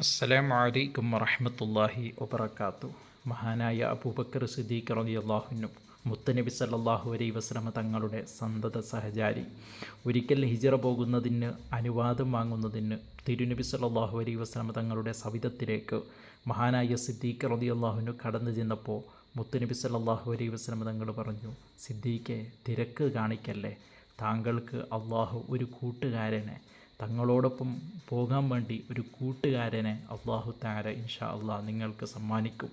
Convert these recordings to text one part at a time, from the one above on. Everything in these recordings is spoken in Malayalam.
അസ്സലാമു അലൈക്കും വറഹ്മത്തുള്ളാഹി വബറകാതുഹു. മഹാനായ അബൂബക്കർ സിദ്ദീഖ് റളിയല്ലാഹു അൻഹു മുത്തനബി സല്ലല്ലാഹു അലൈഹി വസല്ലമ തങ്ങളുടെ സന്തത സഹചാരി. ഒരിക്കൽ ഹിജ്റ പോകുന്നതിന് അനുവാദം വാങ്ങുന്നതിന് തിരുനബി സല്ലല്ലാഹു അലൈഹി വസല്ലമ തങ്ങളുടെ സവിധത്തിലേക്ക് മഹാനായ സിദ്ദീഖ് റളിയല്ലാഹു അൻഹു കടന്നു ചെന്നപ്പോൾ മുത്തനബി സല്ലല്ലാഹു അലൈഹി വസല്ലമ തങ്ങൾ പറഞ്ഞു, സിദ്ദീഖേ, തിരക്ക് കാണിക്കല്ലേ, താങ്കൾക്ക് അള്ളാഹു ഒരു കൂട്ടുകാരനെ, തങ്ങളോടൊപ്പം പോകാൻ വേണ്ടി ഒരു കൂട്ടുകാരനെ അള്ളാഹു തആല ഇൻഷാ അള്ളാഹ് നിങ്ങൾക്ക് സമ്മാനിക്കും.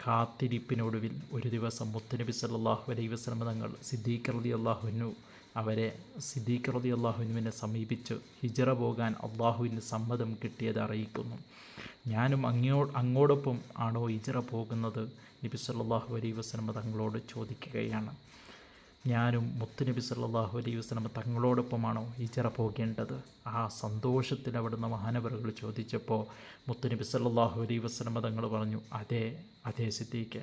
കാത്തിരിപ്പിനൊടുവിൽ ഒരു ദിവസം മുത്തുനബി സല്ലല്ലാഹു അലൈഹി വസല്ലം തങ്ങൾ സിദ്ദീഖ് റളിയല്ലാഹു അൻഹു സിദ്ദീഖ് റളിയല്ലാഹു അൻഹുവിനെ സമീപിച്ച് ഹിജ്റ പോകാൻ അള്ളാഹുവിന് സമ്മതം കിട്ടിയത് അറിയിക്കുന്നു. ഞാനും അങ്ങോടൊപ്പം ആണോ ഹിജ്റ പോകുന്നത്? നബി സല്ലല്ലാഹു അലൈഹി വസല്ലം തങ്ങളോട് ചോദിക്കുകയാണ്. ഞാനും മുത്തുനബി സല്ലല്ലാഹു അലൈഹി വസല്ലം തങ്ങളോടൊപ്പമാണോ ഹിജ്റ പോകേണ്ടത്? ആ സന്തോഷത്തിൽ അവിടുന്ന് മഹാനവറുകൾ ചോദിച്ചപ്പോൾ മുത്തുനബി സല്ലല്ലാഹു അലൈഹി വസല്ലം തങ്ങൾ പറഞ്ഞു, അതെ സിദ്ദീഖേ.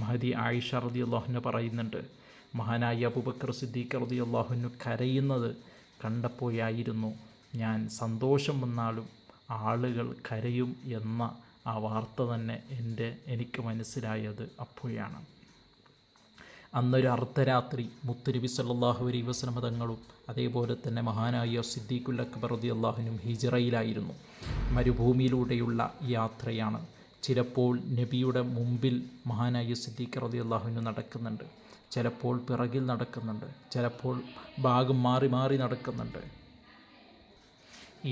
മഹദി ആയിഷ റളിയല്ലാഹു അൻഹ പറയുന്നുണ്ട്, മഹാനായ അബൂബക്കർ സിദ്ദീഖ് റളിയല്ലാഹു അൻഹു കരയുന്നത് കണ്ടപ്പോഴായിരുന്നു ഞാൻ സന്തോഷം വന്നാലും ആളുകൾ കരയും എന്ന ആ വാർത്ത തന്നെ എനിക്ക് മനസ്സിലായത് അപ്പോഴാണ്. അന്നൊരു അർദ്ധരാത്രി മുത്തുനബി സല്ലല്ലാഹു അലൈഹി വസല്ലം തങ്ങളും അതേപോലെ തന്നെ മഹാനായ സിദ്ദീഖുൽ അക്ബർ റളിയല്ലാഹു അൻഹു ഹിജ്റയിലായിരുന്നു. മരുഭൂമിയിലൂടെയുള്ള യാത്രയാണ്. ചിലപ്പോൾ നബിയുടെ മുമ്പിൽ മഹാനായ സിദ്ദീഖ് റളിയല്ലാഹു അൻഹു നടക്കുന്നുണ്ട്, ചിലപ്പോൾ പിറകിൽ നടക്കുന്നുണ്ട്, ചിലപ്പോൾ ഭാഗം മാറി മാറി നടക്കുന്നുണ്ട്.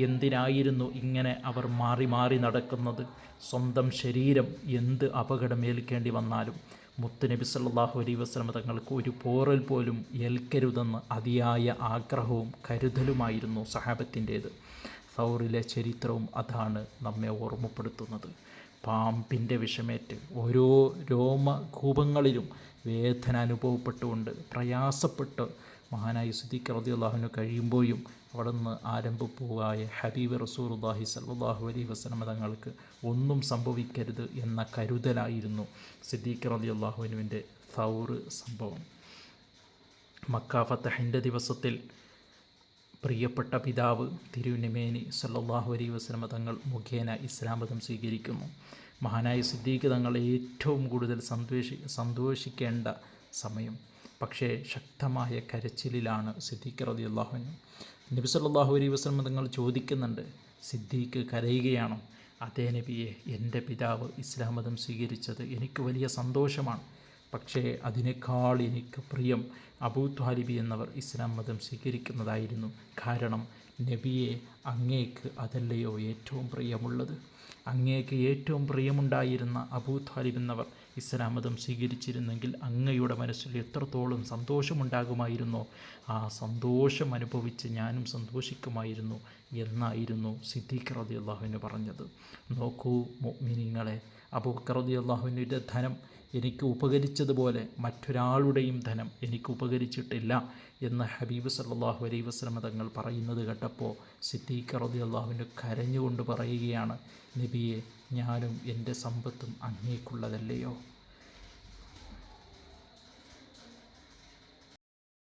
എന്തിനായിരുന്നു ഇങ്ങനെ അവർ മാറി മാറി നടക്കുന്നത്? സ്വന്തം ശരീരം എന്ത് അപകടമേൽക്കേണ്ടി വന്നാലും മുത്തുനബി സല്ലല്ലാഹു അലൈഹി വസല്ലം തങ്ങൾക്ക് ഒരു പോറൽ പോലും ഏൽക്കരുതെന്ന് അതിയായ ആഗ്രഹവും കരുതലുമായിരുന്നു സഹാബത്തിൻ്റേത്. സൗറിലെ ചരിത്രവും അതാണ് നമ്മെ ഓർമ്മപ്പെടുത്തുന്നത്. പാമ്പിൻ്റെ വിഷമേറ്റ് ഓരോ രോമകൂപങ്ങളിലും വേദന അനുഭവപ്പെട്ടുകൊണ്ട് പ്രയാസപ്പെട്ട് മഹാനായ സിദ്ദീഖ് റളിയല്ലാഹു അൻഹു കഴിയുമ്പോഴും അവിടുന്ന് ആരംഭപ്പൂവായ ഹബീബ് റസൂലുള്ളാഹി സ്വല്ലല്ലാഹു അലൈഹി വസല്ലം തങ്ങൾക്ക് ഒന്നും സംഭവിക്കരുത് എന്ന കരുതലായിരുന്നു സിദ്ദീഖ് റളിയല്ലാഹു അൻഹുവിൻ്റെ സൗർ സംഭവം. മക്ക ഫതഹിൻ്റെ ദിവസത്തിൽ പ്രിയപ്പെട്ട പിതാവ് തിരുനബി സല്ലല്ലാഹു അലൈഹി വസല്ലം തങ്ങൾ മുഖേന ഇസ്ലാം മതം സ്വീകരിക്കുന്നു. മഹാനായ സിദ്ദീഖ് തങ്ങൾ ഏറ്റവും കൂടുതൽ സന്തോഷിക്കേണ്ട സമയം. പക്ഷേ ശക്തമായ കരച്ചിലിലാണ് സിദ്ദീഖ് റളിയല്ലാഹു അൻഹു. നബി സല്ലല്ലാഹു അലൈഹി വസല്ലം തങ്ങൾ ചോദിക്കുന്നുണ്ട്, സിദ്ദീഖ് കരയുകയാണോ? അതേ നബിയെ, എൻ്റെ പിതാവ് ഇസ്ലാം മതം സ്വീകരിച്ചത് എനിക്ക് വലിയ സന്തോഷമാണ്. പക്ഷേ അതിനേക്കാൾ എനിക്ക് പ്രിയം അബൂ ത്വാലിബ് എന്നവർ ഇസ്ലാം മതം സ്വീകരിക്കുന്നതായിരുന്നു. കാരണം നബിയെ, അങ്ങേക്ക് അതല്ലയോ ഏറ്റവും പ്രിയമുള്ളത്? അങ്ങേക്ക് ഏറ്റവും പ്രിയമുണ്ടായിരുന്ന അബൂ ത്വാലിബ് എന്നവർ ഇസ്ലാം മതം സ്വീകരിച്ചിരുന്നെങ്കിൽ അങ്ങയുടെ മനസ്സിൽ എത്രത്തോളം സന്തോഷമുണ്ടാകുമായിരുന്നോ, ആ സന്തോഷം അനുഭവിച്ച് ഞാനും സന്തോഷിക്കുമായിരുന്നു എന്നായിരുന്നു സിദ്ദീഖ് റളിയല്ലാഹു അൻഹു പറഞ്ഞത്. നോക്കൂ മുഅ്മിനീങ്ങളെ, അബൂബക്കർ റളിയല്ലാഹു അൻഹുവിൻ്റെ ധനം എനിക്ക് ഉപകരിച്ചതുപോലെ മറ്റൊരാളുടെയും ധനം എനിക്ക് ഉപകരിച്ചിട്ടില്ല എന്ന് ഹബീബ് സല്ലല്ലാഹു അലൈഹി വസല്ലം തങ്ങൾ പറയുന്നത് കേട്ടപ്പോൾ സിദ്ദീഖ് റളിയല്ലാഹു അൻഹു കരഞ്ഞുകൊണ്ട് പറയുകയാണ്, നബിയെ, ഞാനും എൻ്റെ സമ്പത്തും അങ്ങേക്കുള്ളതല്ലയോ?